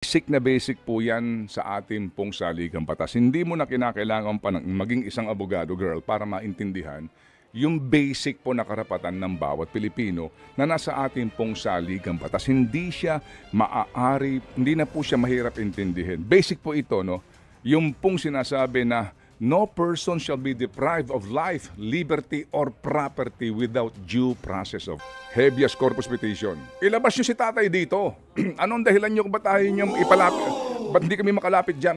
Basic po yan sa ating pong saligang batas. Hindi mo na kinakailangan pa maging isang abogado, girl, para maintindihan yung basic po na karapatan ng bawat Pilipino na nasa ating pong saligang batas. Hindi na po siya mahirap intindihin. Basic po ito, no? Yung pong sinasabi na no person shall be deprived of life, liberty, or property without due process of habeas corpus petition. Ilabas nyo si tatay dito. Anong dahilan nyo kung ba't tayo nyo ipalapit? Ba't hindi kami makalapit dyan?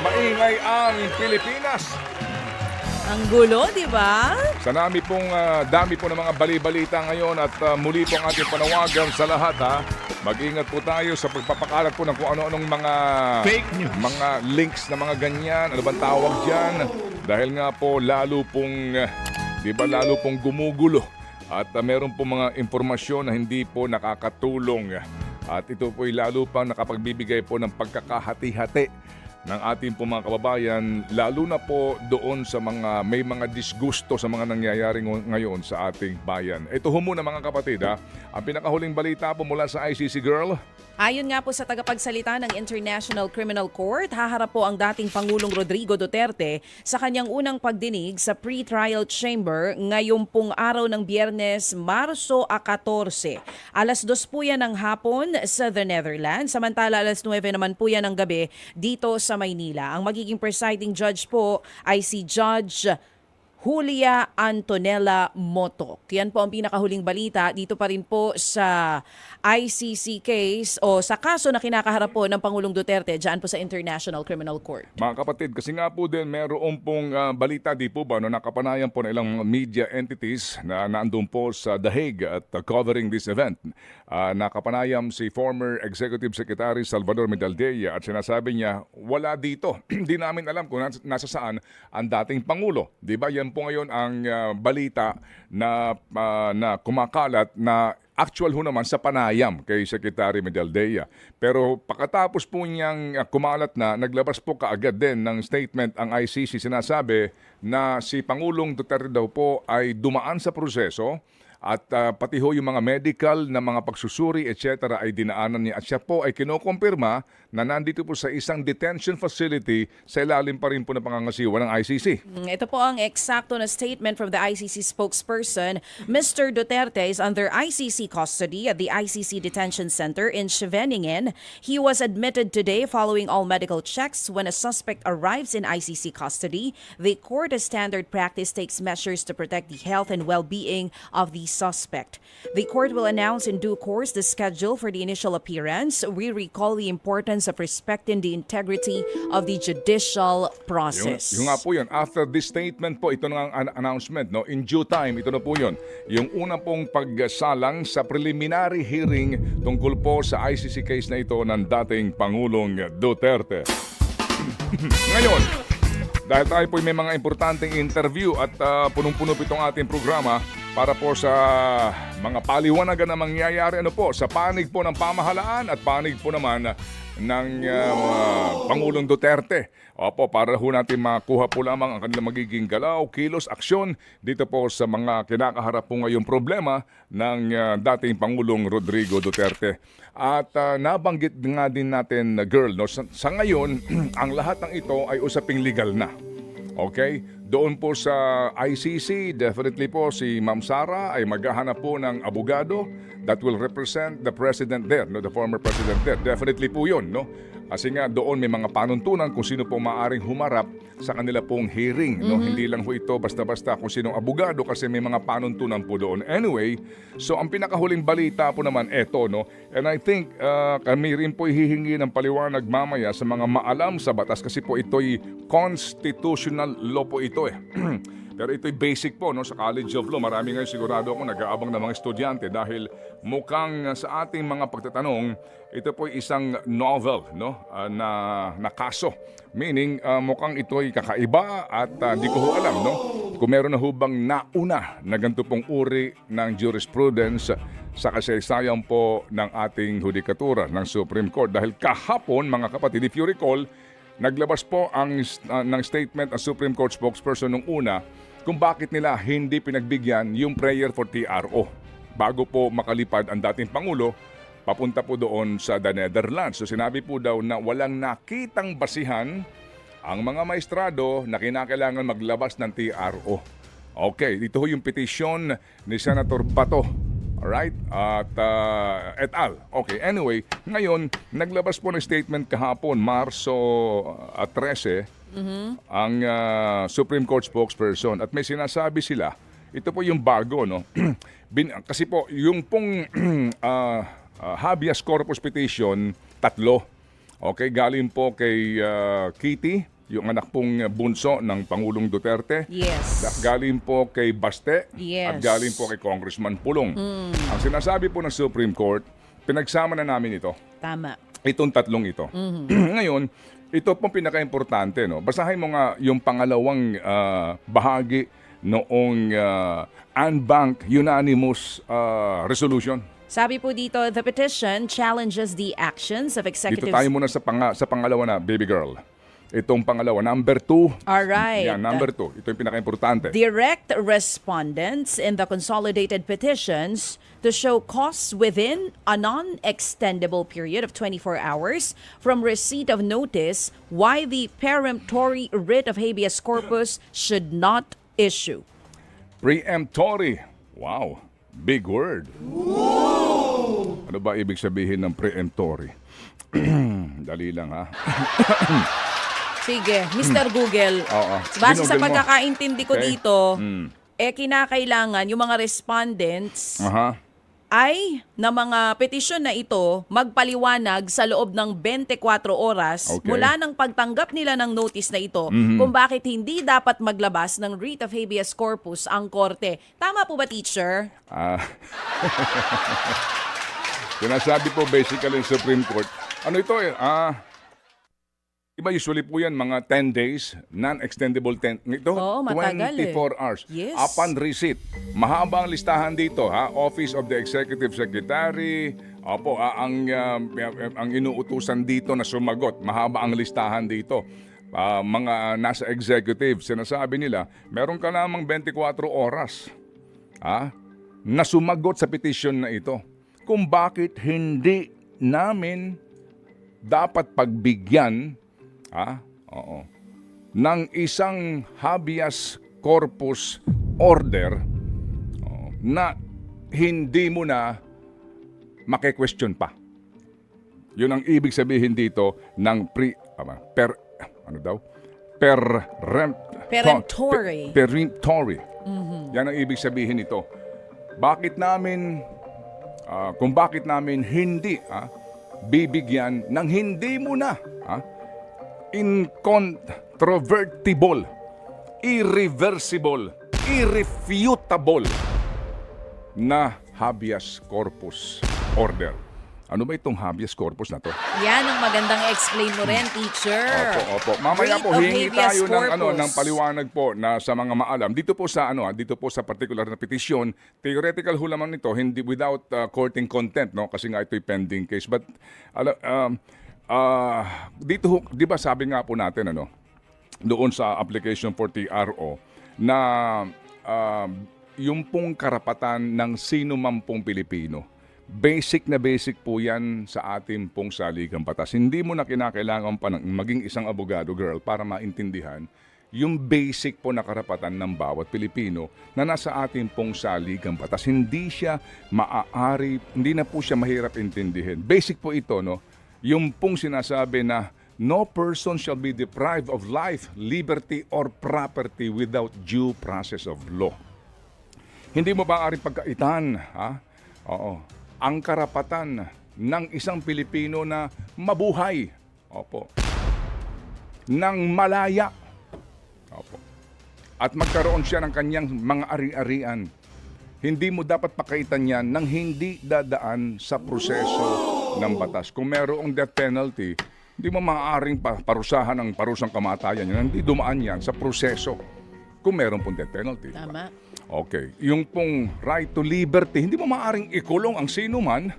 Maingay ang Pilipinas. Ang gulo, di ba? Sa dami po ng mga bali-balita ngayon at muli po ang ating panawagan sa lahat, ha. Mag-ingat po tayo sa pagpapakalat po ng kung ano-anong mga fake news, mga links na mga ganyan. Ano bang tawag dyan? Dahil nga po lalo pong gumugulo at meron po mga impormasyon na hindi po nakakatulong. At ito po ay lalo pang nakapagbibigay po ng pagkakahati-hati ng ating po mga kababayan, lalo na po doon sa may mga disgusto sa mga nangyayari ngayon sa ating bayan. Ito ho muna mga kapatid, ha, ang pinakahuling balita po mula sa ICC, girl. Ayon nga po sa tagapagsalita ng International Criminal Court, haharap po ang dating Pangulong Rodrigo Duterte sa kanyang unang pagdinig sa pre-trial chamber ngayong pong araw ng Biyernes, Marso 14. Alas 2 po yan ng hapon sa the Netherlands, samantala alas 9 naman po yan ng gabi dito sa Maynila. Ang magiging presiding judge po ay si Judge Julia Antonella Motok. Yan po ang pinakahuling balita dito pa rin po sa ICC case o sa kaso na kinakaharap po ng Pangulong Duterte dyan po sa International Criminal Court. Mga kapatid, kasi nga po din meron pong balita di po ba, no, nakapanayan po ng ilang media entities na naandun po sa The Hague at covering this event. Nakapanayam si former Executive Secretary Salvador Medaldea at sinasabi niya, wala dito. Hindi namin alam kung nasa saan ang dating Pangulo. Di ba yan po ngayon ang balita na kumakalat na actual ho naman sa panayam kay Secretary Medaldea. Pero pagkatapos po niyang kumalat na, naglabas po kaagad din ng statement ang ICC. Sinasabi na si Pangulong Duterte daw po ay dumaan sa proseso at pati ho yung mga medical na mga pagsusuri, etc. ay dinaanan niya. At siya po ay kinukumpirma na nandito po sa isang detention facility sa ilalim pa rin po ng pangangasiwa ng ICC. Ito po ang eksakto na statement from the ICC spokesperson. Mr. Duterte is under ICC custody at the ICC Detention Center in Scheveningen. He was admitted today following all medical checks. When a suspect arrives in ICC custody, the court, as standard practice, takes measures to protect the health and well-being of the suspect. The court will announce in due course the schedule for the initial appearance. We recall the importance of respecting the integrity of the judicial process. Yung nga po yun. After this statement po, ito na ang announcement. No? In due time, ito na po yun. Yung una pong pagsalang sa preliminary hearing tungkol po sa ICC case na ito ng dating Pangulong Duterte. Ngayon, dahil tayo po may mga importanteng interview at punong-puno po itong ating programa, para po sa mga paliwanagan na mangyayari sa panig po ng pamahalaan at panig po naman ng Pangulong Duterte. Opo, para ho natin makuha po lamang ang kanilang magiging galaw, kilos, aksyon dito po sa mga kinakaharap po ngayong problema ng dating Pangulong Rodrigo Duterte. At nabanggit nga din natin, girl, no, sa ngayon, ang lahat ng ito ay usaping legal na. Okay? Doon po sa ICC, definitely po si Ma'am Sara ay maghahanap po ng abogado that will represent the president there, no, the former president there. Definitely po yun, no? Kasi nga doon may mga panuntunan kung sino po maaaring humarap sa kanila pong hearing. No? Hindi lang po ito basta-basta kung sinong abogado kasi may mga panuntunan po doon. Anyway, so ang pinakahuling balita po naman eto, no? And I think kami rin po hihingi ng paliwanag mamaya sa mga maalam sa batas kasi po ito'y constitutional law po ito eh. Pero ito'y basic po, no, sa College of Law. Marami ngayon sigurado ako nag-aabang ng mga estudyante dahil mukhang sa ating mga pagtatanong, ito po'y isang novel, no, na kaso. Meaning, mukhang ito'y kakaiba at di ko ho alam, no, kung meron na hubang nauna na ganito pong uri ng jurisprudence sa kasaysayan po ng ating hudikatura ng Supreme Court. Dahil kahapon, mga kapatid, if you recall, naglabas po ng statement ang Supreme Court spokesperson nung una kung bakit nila hindi pinagbigyan yung prayer for TRO bago po makalipad ang dating Pangulo papunta po doon sa the Netherlands. So sinabi po daw na walang nakitang basihan ang mga maestrado na kinakailangan maglabas ng TRO. Okay, ito yung petisyon ni Senator Bato. Alright? At et al. Okay, anyway, ngayon, naglabas po ng statement kahapon, Marso 13, ang Supreme Court spokesperson. At may sinasabi sila, ito po yung bago, no? Kasi po, yung pong habeas corpus petition, 3. Okay, galing po kay Kitty, yung anak pong bunso ng Pangulong Duterte. Yes. Galing po kay Baste. Yes. At galing po kay Congressman Pulong. Ang sinasabi po ng Supreme Court, pinagsama na namin ito. Tama. Itong 3 ito. Ngayon, ito pong pinaka-importante. No? Basahin mo nga yung pangalawang bahagi noong unbanked unanimous resolution. Sabi po dito, the petition challenges the actions of Dito executives. tayo muna sa pangalawa na, baby girl. Itong pangalawa, number 2. Alright. Yan, number 2. Ito yung pinaka-importante. Direct respondents in the consolidated petitions to show costs within a non-extendable period of 24 hours from receipt of notice why the peremptory writ of habeas corpus should not issue. Preemptory. Wow. Big word. Whoa! Ano ba ibig sabihin ng preemptory? Dali lang ha. Sige, Mr. Google. Oo. Base sa Ginugol mo. pagkakaintindi ko Okay. dito, kinakailangan yung mga respondents Aha. ay na mga petisyon na ito magpaliwanag sa loob ng 24 oras Okay. mula ng pagtanggap nila ng notice na ito kung bakit hindi dapat maglabas ng writ of habeas corpus ang korte. Tama po ba, teacher? Sinasabi po basically ng Supreme Court. Ano ito eh? Iba usually po yan mga 10 days, non-extendable 10. Ito, Oo, matagal 24 hours. Yes. Upon receipt. Mahaba ang listahan dito, ha? Office of the Executive Secretary. Opo, ang inuutusan dito na sumagot. Mahaba ang listahan dito. Mga nasa executive, sinasabi nila, meron ka namang 24 oras na sumagot sa petition na ito. Kung bakit hindi namin dapat pagbigyan ng isang habeas corpus order na hindi mo na maki-question pa. Yun ang ibig sabihin dito ng Peremptory. Peremptory. Yan ang ibig sabihin nito. Bakit namin kung bakit namin hindi bibigyan ng hindi mo na incontrovertible, irreversible, irrefutable na habeas corpus order. Ano ba itong habeas corpus na to? Yan ang magandang explain mo rin, teacher. Opo. Mamaya Writ po of hingi habeas tayo ng corpus. ng paliwanag po na sa mga maalam. Dito po sa particular na petisyon, theoretical ho lamang nito, hindi without courting content, no? Kasi nga ito'y pending case. But dito, di ba sabi nga po natin, doon sa application for TRO, na yung pong karapatan ng sino man pong Pilipino, basic na basic po yan sa ating pong saligang batas. Hindi mo na kinakailangan pa maging isang abogado, girl, para maintindihan yung basic po na karapatan ng bawat Pilipino na nasa ating pong saligang batas. Hindi na po siya mahirap intindihin. Basic po ito, yung pong sinasabi na no person shall be deprived of life, liberty, or property without due process of law. Hindi mo ba aring pagkaitan, ang karapatan ng isang Pilipino na mabuhay, ng malaya, at magkaroon siya ng kanyang mga ari-arian. Hindi mo dapat pakaitan yan nang hindi dadaan sa proseso ng batas. Kung mayroong death penalty, hindi mo maaaring parusahan ng parusang kamatayan yan. Hindi dumaan yan sa proseso kung mayroon pong death penalty. Tama. Okay. Yung pong right to liberty, hindi mo maaaring ikulong ang sino man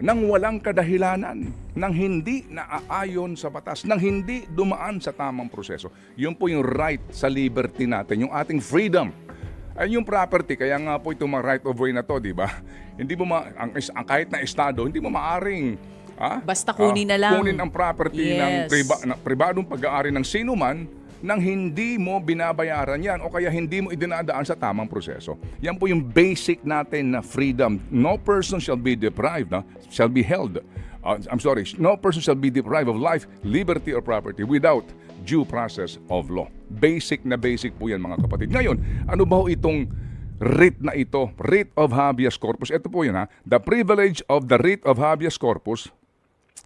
nang walang kadahilanan, nang hindi naaayon sa batas, nang hindi dumaan sa tamang proseso. Yun po yung right sa liberty natin, yung ating freedom. Ay yung property, kaya nga po itong mga right of way na to, di ba? Hindi mo ang kahit na estado, hindi mo maaring basta kunin na lang. Kunin ang property ng pribadong pag-aari ng sino man nang hindi mo binabayaran yan o kaya hindi mo idinadaan sa tamang proseso. Yan po yung basic natin na freedom. No person shall be deprived, shall be held. No person shall be deprived of life, liberty, or property without due process of law. Basic na basic po yan mga kapatid. Ngayon, ano ba itong writ na ito? Writ of habeas corpus. Ito po yun The privilege of the writ of habeas corpus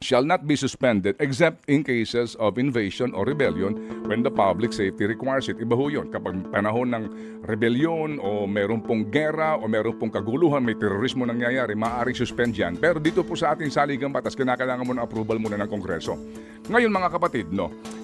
shall not be suspended except in cases of invasion or rebellion when the public safety requires it. Iba ho yun. Kapag panahon ng rebellion o meron pong gera o meron pong kaguluhan, may terorismo nangyayari, maaaring suspend yan. Pero dito po sa ating saligang batas, kinakailangan mo ng approval muna ng Kongreso. Ngayon mga kapatid,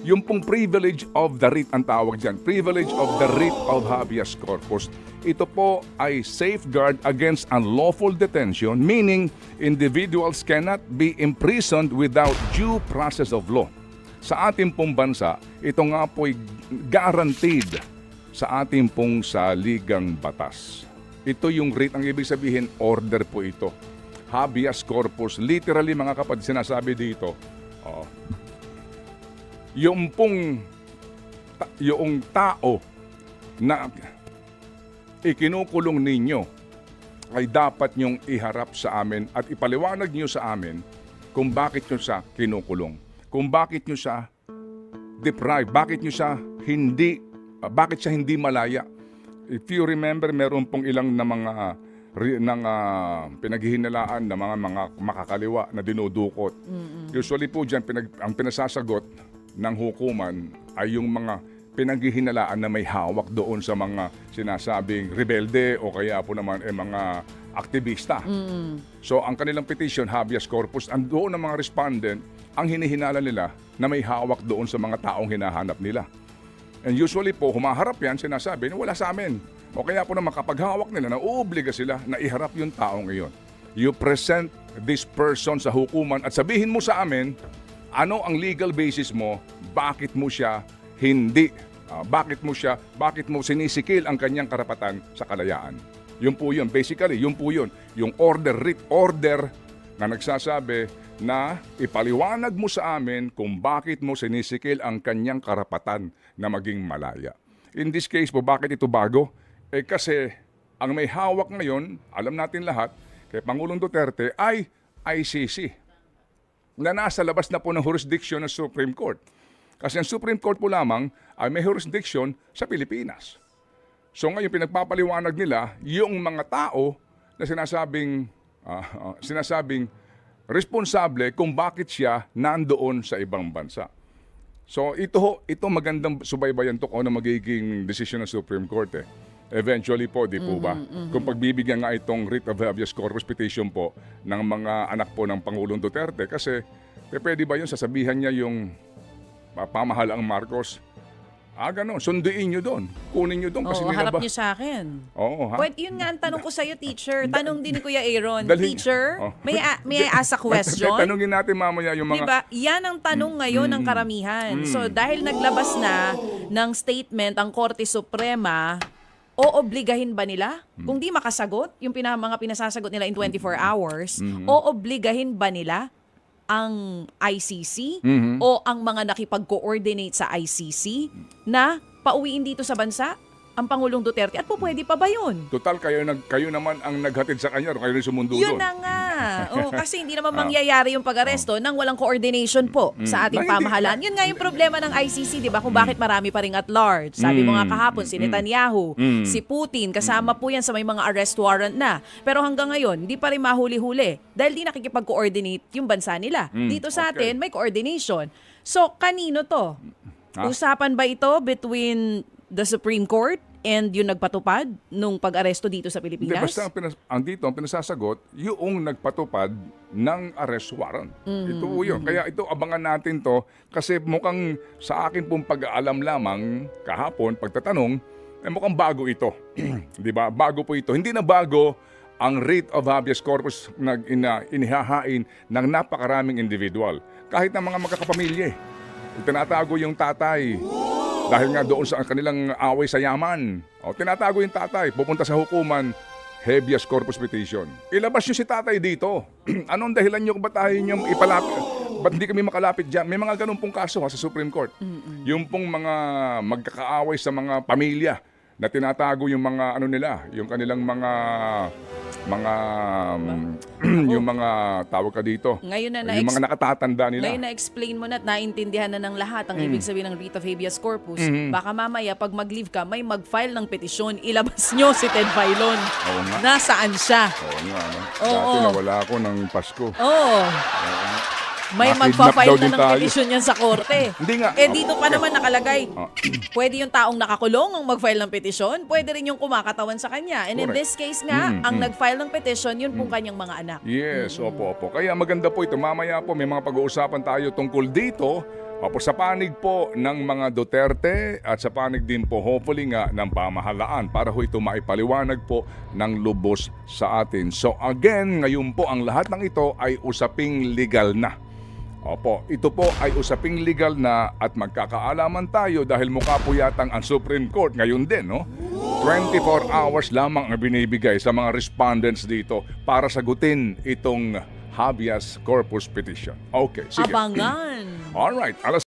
yung pong privilege of the writ ang tawag dyan, privilege of the writ of habeas corpus, ito po ay safeguard against unlawful detention, meaning individuals cannot be imprisoned without due process of law. Sa ating pong bansa, ito nga po ay guaranteed sa ating pong saligang batas. Ito yung writ, ang ibig sabihin, order po ito. Habeas corpus, literally mga kapatid, sinasabi dito, yung tao na ikinukulong ninyo ay dapat nyong iharap sa amin at ipaliwanag nyo sa amin kung bakit nyo siya kinukulong, kung bakit nyo siya deprived, bakit siya hindi malaya. If you remember, meron pong ilang na mga pinaghihinalaan na mga makakaliwa na dinudukot. Usually po dyan, ang pinasasagot ng hukuman ay yung mga pinaghihinalaan na may hawak doon sa mga sinasabing rebelde o kaya po naman mga aktivista. So ang kanilang petition, habeas corpus, doon ng mga respondent, ang hinihinala nila na may hawak doon sa mga taong hinahanap nila. And usually po, humaharap yan, sinasabi na wala sa amin. O kaya po naman kapag hawak nila, nauobliga sila na iharap yung taong iyon. You present this person sa hukuman at sabihin mo sa amin, ano ang legal basis mo, bakit mo siya bakit mo sinisikil ang kanyang karapatan sa kalayaan. Yun po yun. Basically, yun po yun. Yung writ order na nagsasabi na ipaliwanag mo sa amin kung bakit mo sinisikil ang kanyang karapatan na maging malaya. In this case po, bakit ito bago? Kasi ang may hawak ngayon, alam natin lahat, kay Pangulong Duterte ay ICC na nasa labas na po ng jurisdiction ng Supreme Court. Kasi ang Supreme Court po lamang ay may jurisdiction sa Pilipinas. So ngayon pinagpapaliwanag nila yung mga tao na sinasabing responsable kung bakit siya nandoon sa ibang bansa. So ito magandang subaybayan to kung ano magiging desisyon ng Supreme Court Eventually po, di po ba? Kung pagbibigyan nga itong writ of habeas corpus petition po ng mga anak po ng Pangulong Duterte, kasi pwede ba yun sasabihan niya yung pamahalaang Marcos, ganun, sunduin nyo doon. Kunin nyo doon. Harap nyo sa akin. Oo, Yun nga ang tanong ko sa'yo, teacher. Tanong din ni Kuya Aaron. Teacher, may I ask a question? Tanungin natin mamaya yung mga... Diba? Yan ang tanong ngayon ng karamihan. So, dahil naglabas na ng statement ang Korte Suprema, oobligahin ba nila? Kung di makasagot, yung mga pinasasagot nila in 24 hours, oobligahin ba nila ang ICC o ang mga nakipag-coordinate sa ICC na pauwiin dito sa bansa ang Pangulong Duterte? At po pwede pa ba yun? Total, kayo naman ang naghatid sa kanya, kayo rin sumundo doon. Yun na nga. Kasi hindi naman mangyayari yung pag-aresto nang walang coordination po sa ating pamahalaan. Yun nga yung problema ng ICC, di ba? Kung bakit marami pa rin at large. Sabi mo nga kahapon, si Netanyahu, si Putin, kasama po yan sa may mga arrest warrant na. Pero hanggang ngayon, hindi pa rin mahuli-huli dahil di nakikipag-coordinate yung bansa nila. Dito sa atin, may coordination. So, kanino to? Usapan ba ito between the Supreme Court and yung nagpatupad nung pag-aresto dito sa Pilipinas? Basta ang pinasasagot, yung nagpatupad ng arrest warrant. Ito yun. Kaya ito, abangan natin to kasi mukhang sa akin pong pag-aalam lamang kahapon, pagtatanong, mukhang bago ito. Di ba? Bago po ito. Hindi na bago ang writ of habeas corpus inihahain ng napakaraming individual. Kahit ng mga magkakapamilya. Tinatago yung tatay. Dahil nga doon sa kanilang away sa yaman. Tinatago yung tatay. Pupunta sa hukuman, habeas corpus petition. Ilabas nyo si tatay dito. Anong dahilan nyo kung ba't tayo nyo ipalapit? Ba't hindi kami makalapit dyan? May mga ganun pong kaso sa Supreme Court. Yung pong mga magkakaaway sa mga pamilya na tinatago yung mga nila, yung kanilang mga yung mga tawag ka dito. Ngayon yung mga nakatatanda nila. Ngayon na-explain mo na at naintindihan na ng lahat ang ibig sabihin ng writ of habeas corpus. Baka mamaya pag mag-leave ka, may mag-file ng petisyon, ilabas nyo si Ted Filon. Oo nga. Nasaan siya? Oo nga. Oo. Dati nawala ako ng Pasko. Oo. May Nakidnap magpa-file daw na din ng tayo. petisyon yan sa korte. Hindi nga. Dito pa naman nakalagay. Pwede yung taong nakakulong ang mag-file ng petisyon. Pwede rin yung kumakatawan sa kanya. And in Correct. this case nga, ang nag-file ng petisyon, yun pong kanyang mga anak. Yes, opo. Kaya maganda po ito. Mamaya po may mga pag-uusapan tayo tungkol dito. Sa panig po ng mga Duterte at sa panig din po hopefully nga ng pamahalaan para ho ito maipaliwanag po ng lubos sa atin. So again, ngayon po ang lahat ng ito ay usaping legal na. Ito po ay usaping legal na at magkakaalaman tayo dahil mukha po yatang ang Supreme Court ngayon din, no? 24 hours lamang ang binibigay sa mga respondents dito para sagutin itong habeas corpus petition. Okay, sige. Abangan! Alright, alas